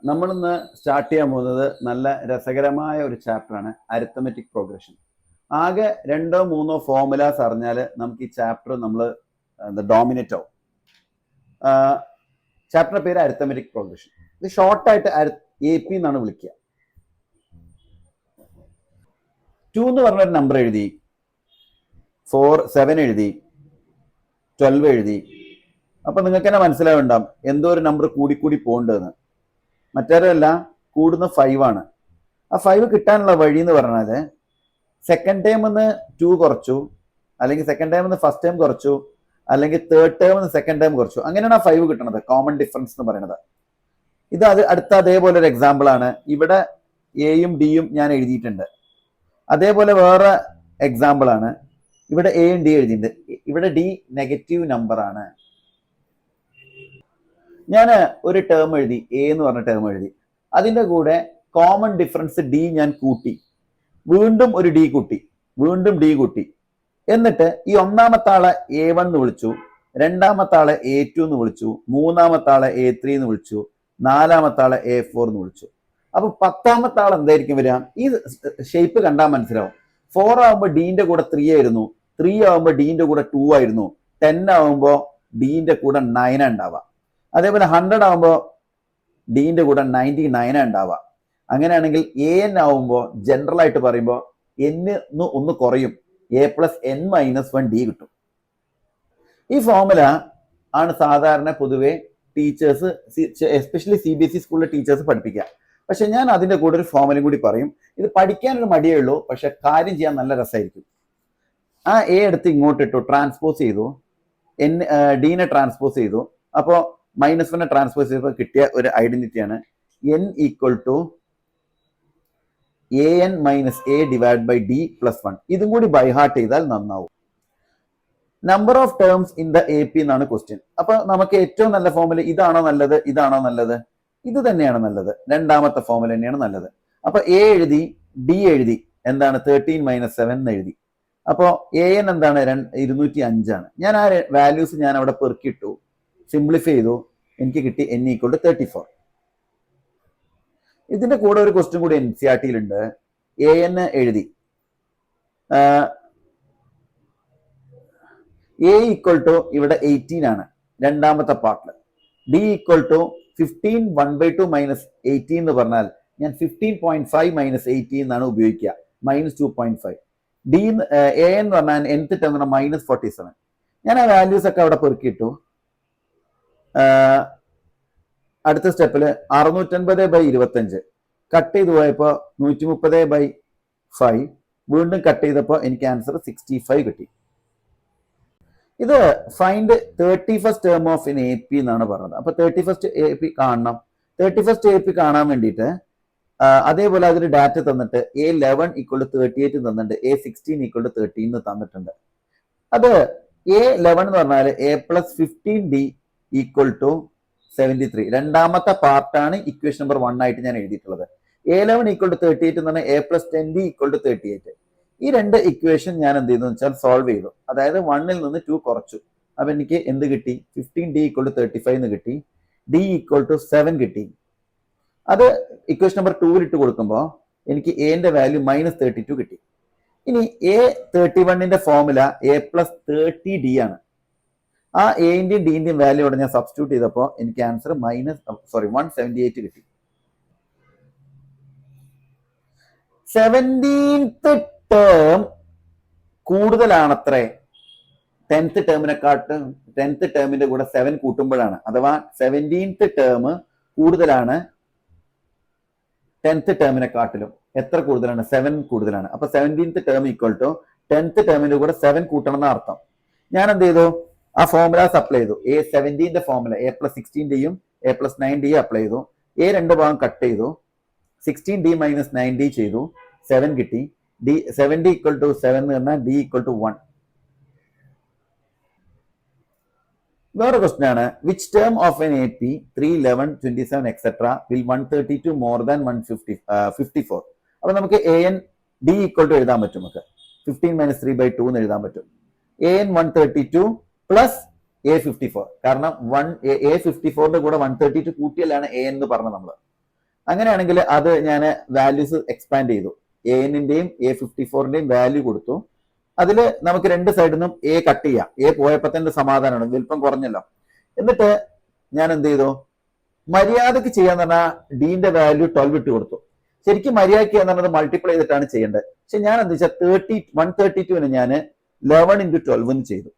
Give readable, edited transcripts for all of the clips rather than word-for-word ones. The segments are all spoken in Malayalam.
നമ്മളിന്ന് സ്റ്റാർട്ട് ചെയ്യാൻ പോകുന്നത് നല്ല രസകരമായ ഒരു ചാപ്റ്ററാണ് അരിത്തമെറ്റിക് പ്രോഗ്രഷൻ. ആകെ 2-3 ഫോർമുലാസ് അറിഞ്ഞാൽ നമുക്ക് ഈ ചാപ്റ്റർ നമ്മൾ ഡോമിനേറ്റ് ആവും. ചാപ്റ്ററിന്റെ പേര് അരിത്തമെറ്റിക് പ്രോഗ്രഷൻ. ഇത് ഷോർട്ടായിട്ട് AP എന്നാണ് വിളിക്കുക. 2 എന്ന് പറഞ്ഞൊരു നമ്പർ എഴുതി, 7 എഴുതി, 12 എഴുതി. അപ്പൊ നിങ്ങൾക്ക് തന്നെ മനസ്സിലാവുണ്ടാവും എന്തോ ഒരു നമ്പർ കൂടി പോകേണ്ടതെന്ന്. മറ്റേതല്ല, കൂടുന്ന 5 ആണ്. ആ 5 കിട്ടാനുള്ള വഴി എന്ന് പറഞ്ഞാൽ സെക്കൻഡ് ടൈം നിന്ന് 2 കുറച്ചു, അല്ലെങ്കിൽ സെക്കൻഡ് ടൈം നിന്ന് ഫസ്റ്റ് ടൈം കുറച്ചു, അല്ലെങ്കിൽ തേർഡ് ടൈം നിന്ന് സെക്കൻഡ് ടൈം കുറച്ചു. അങ്ങനെയാണ് ആ 5 കിട്ടുന്നത്, കോമൺ ഡിഫറൻസ് എന്ന് പറയുന്നത്. ഇത് അടുത്ത അതേപോലെ ഒരു എക്സാമ്പിൾ ആണ്. ഇവിടെ എയും ഡിയും ഞാൻ എഴുതിയിട്ടുണ്ട്. അതേപോലെ വേറെ എക്സാമ്പിൾ ആണ്. ഇവിടെ എയും ഡി എഴുതിയിട്ടുണ്ട്. ഇവിടെ ഡി നെഗറ്റീവ് നമ്പർ ആണ്. ഞാൻ ഒരു ടേം എഴുതി, എ എന്ന് പറഞ്ഞ ടേം എഴുതി. അതിൻ്റെ കൂടെ കോമൺ ഡിഫറൻസ് ഡി ഞാൻ കൂട്ടി, വീണ്ടും ഒരു ഡി കൂട്ടി, വീണ്ടും ഡി കൂട്ടി. എന്നിട്ട് ഈ ഒന്നാമത്തെ ആളെ A1 എന്ന് വിളിച്ചു, രണ്ടാമത്തെ ആളെ A2 എന്ന് വിളിച്ചു, മൂന്നാമത്തെ ആളെ A3 എന്ന് വിളിച്ചു, നാലാമത്തെ ആളെ A4 എന്ന് വിളിച്ചു. അപ്പൊ 10ാമത്തെ ആൾ എന്തായിരിക്കും വരിക? ഈ ഷേപ്പ് കണ്ടാൽ മനസ്സിലാവും. 4 ആകുമ്പോൾ ഡീന്റെ കൂടെ 3 ആയിരുന്നു, 3 ആകുമ്പോൾ ഡീന്റെ കൂടെ 2 ആയിരുന്നു, 10 ആകുമ്പോൾ ഡീന്റെ കൂടെ 9 ഉണ്ടാവുക. അതേപോലെ 100 ആകുമ്പോൾ ഡീന്റെ കൂടെ 99 ഉണ്ടാവുക. അങ്ങനെയാണെങ്കിൽ AN ആവുമ്പോൾ ജനറൽ ആയിട്ട് പറയുമ്പോൾ ഒന്ന് കുറയും, A+n-1 D കിട്ടും. ഈ ഫോർമുല ആണ് സാധാരണ പൊതുവെ ടീച്ചേഴ്സ്, എസ്പെഷ്യലി CBSE സ്കൂളിലെ ടീച്ചേഴ്സ് പഠിപ്പിക്കുക. പക്ഷെ ഞാൻ അതിന്റെ കൂടെ ഒരു ഫോർമുലയും കൂടി പറയും. ഇത് പഠിക്കാനൊരു മടിയേ ഉള്ളൂ, പക്ഷെ കാര്യം ചെയ്യാൻ നല്ല രസമായിരിക്കും. ആ A എടുത്ത് ഇങ്ങോട്ട് ഇട്ടു, ട്രാൻസ്പോസ് ചെയ്തു, ഡീനെ ട്രാൻസ്പോസ് ചെയ്തു. അപ്പോൾ -1 ട്രാൻസ്പോസ് ചെയ്തപ്പോൾ കിട്ടിയ ഒരു ഐഡന്റിറ്റിയാണ് n = AN - A / D+1. ഇതും കൂടി ബൈ ഹാർട്ട് ചെയ്താൽ നന്നാവും. Number of terms in the AP എന്നാണ് ക്വസ്റ്റ്യൻ. അപ്പൊ നമുക്ക് ഏറ്റവും നല്ല ഫോർമുല ഇതാണോ നല്ലത്, ഇതാണോ നല്ലത്? ഇത് തന്നെയാണ് നല്ലത്. രണ്ടാമത്തെ ഫോർമുല തന്നെയാണ് നല്ലത്. അപ്പൊ A എഴുതി, D എഴുതി, എന്താണ് 13 - 7 എന്ന് എഴുതി. അപ്പോൾ AN എന്താണ് 205 ആണ്. ഞാൻ ആ വാല്യൂസ് ഞാൻ അവിടെ പെറുക്കിയിട്ടു, സിംപ്ലിഫൈ ചെയ്തു, എനിക്ക് കിട്ടി n = 34. ഇതിന്റെ കൂടെ ഒരു ക്വസ്റ്റ്യൻ കൂടി NCERT-യിലുണ്ട്. AN എഴുതി, A = ഇവിടെ 18 ആണ് രണ്ടാമത്തെ പാർട്ടിൽ. D = 15 1/2 - 18 എന്ന് പറഞ്ഞാൽ ഞാൻ 15.5 - 18 എന്നാണ് ഉപയോഗിക്കുക, -2.5. AN എന്ന് പറഞ്ഞാൽ nth ടേം -47. ഞാൻ ആ വാല്യൂസ് ഒക്കെ അവിടെ പെറുക്കിയിട്ടു. അടുത്ത സ്റ്റെപ്പിൽ 650/25 കട്ട് ചെയ്ത് പോയപ്പോൾ 130/5, വീണ്ടും കട്ട് ചെയ്തപ്പോൾ എനിക്ക് ആൻസർ 65 കിട്ടി. ഇത് find 31st term of in AP എന്നാണ് പറഞ്ഞത്. അപ്പൊ 31st AP കാണണം. 31st AP കാണാൻ വേണ്ടിയിട്ട് അതേപോലെ അതിന് ഡാറ്റ തന്നിട്ട് A11 = 38 തന്നിട്ടുണ്ട്, A16 = 13 തന്നിട്ടുണ്ട്. അത് A11 എന്ന് പറഞ്ഞാൽ A+15D = 73. രണ്ടാമത്തെ പാർട്ടാണ് ഇക്വേഷൻ നമ്പർ 1 ആയിട്ട് ഞാൻ എഴുതിയിട്ടുള്ളത്. A11 = 38 എന്ന് പറഞ്ഞാൽ A+10D = 38. ഈ രണ്ട് ഇക്വേഷൻ ഞാൻ എന്ത് ചെയ്തു വെച്ചാൽ സോൾവ് ചെയ്തു. അതായത് 1ൽ നിന്ന് 2 കുറച്ചു. അപ്പൊ എനിക്ക് എന്ത് കിട്ടി? 15D = 35 എന്ന് കിട്ടി, D = 7 കിട്ടി. അത് ഇക്വേഷൻ നമ്പർ 2 ഇട്ട് കൊടുക്കുമ്പോൾ എനിക്ക് എന്റെ വാല്യൂ -32 കിട്ടി. ഇനി A31ന്റെ ഫോർമുല A+30D ആണ്. ആ എന്റെയും ഡിന്റെയും വാല്യൂ അവിടെ ഞാൻ സബ്സ്റ്റിറ്റ്യൂട്ട് ചെയ്തപ്പോൾ എനിക്ക് ആൻസർ 178 കിട്ടി. 17th term കൂടുതലാണത്രേ 10th ടേമിനെക്കാട്ടും. 10th ടേമിന്റെ കൂടെ 7 കൂട്ടുമ്പോഴാണ്. അഥവാ 17th ടേം കൂടുതലാണ് 10th ടേമിനെക്കാട്ടിലും. എത്ര കൂടുതലാണ്? 7 കൂടുതലാണ്. അപ്പൊ 17th ടേം = 10th ടേമിന്റെ കൂടെ 7 കൂട്ടണം എന്ന അർത്ഥം. ഞാൻ എന്ത് ചെയ്തു? ആ ഫോർമുലാസ് അപ്ലൈ ചെയ്തു. A17ന്റെ ഫോർമുല A+16Dയും A+9Dയും അപ്ലൈ ചെയ്തു. A 2 ഭാഗം കട്ട് ചെയ്തു, 16D - 9D ചെയ്തു, 7 കിട്ടി. D70 = 7 എന്ന് പറഞ്ഞാൽ D = 1. വേറെ ക്വസ്റ്റ്യൻ ആണ്, which term of N AP 3, 11, 27 etc. will 132 more than 154? അപ്പൊ നമുക്ക് AN D = എഴുതാൻ പറ്റും. നമുക്ക് 15 - 3/2 എന്ന് എഴുതാൻ പറ്റും. AN 132 plus A54. കാരണം A54ന്റെ കൂടെ 132 കൂട്ടിയാലാണ് AN എന്ന് പറഞ്ഞത് നമ്മൾ. അങ്ങനെയാണെങ്കിൽ അത് ഞാൻ വാല്യൂസ് എക്സ്പാൻഡ് ചെയ്തു. AN-ന്റെയും A54-ന്റെയും വാല്യൂ കൊടുത്തു. അതിൽ നമുക്ക് രണ്ട് സൈഡിൽ നിന്നും A കട്ട് ചെയ്യാം. A പോയപ്പോ തന്നെ സമാധാനമാണ്, വലിപ്പം കുറഞ്ഞല്ലോ. എന്നിട്ട് ഞാൻ എന്ത് ചെയ്തു, മര്യാദക്ക് ചെയ്യാന്ന് പറഞ്ഞാൽ ഡീന്റെ വാല്യൂ 12 ഇട്ട് കൊടുത്തു. ശരിക്കും മര്യാദയ്ക്ക് എന്ന് പറഞ്ഞത് മൾട്ടിപ്ലൈ ചെയ്തിട്ടാണ് ചെയ്യേണ്ടത്. പക്ഷെ ഞാൻ എന്താ വെച്ചാൽ 132 ഞാൻ 11 × 12 ചെയ്തു.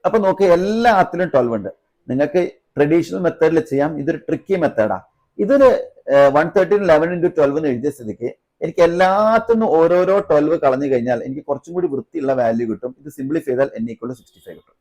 അപ്പൊ നോക്ക്, എല്ലാത്തിലും 12 ഉണ്ട്. നിങ്ങൾക്ക് ട്രഡീഷണൽ മെത്തേഡിൽ ചെയ്യാം, ഇതൊരു ട്രിക്കി മെത്തേഡാ. ഇതില് 113 11 × 12 എഴുതിയ സ്ഥിതിക്ക് എനിക്ക് എല്ലാത്തിനും ഓരോരോ 12 കളഞ്ഞു കഴിഞ്ഞാൽ എനിക്ക് കുറച്ചും കൂടി വൃത്തിയുള്ള വാല്യൂ കിട്ടും. ഇത് സിംപ്ലിഫൈ ചെയ്താൽ n = 65 കിട്ടും.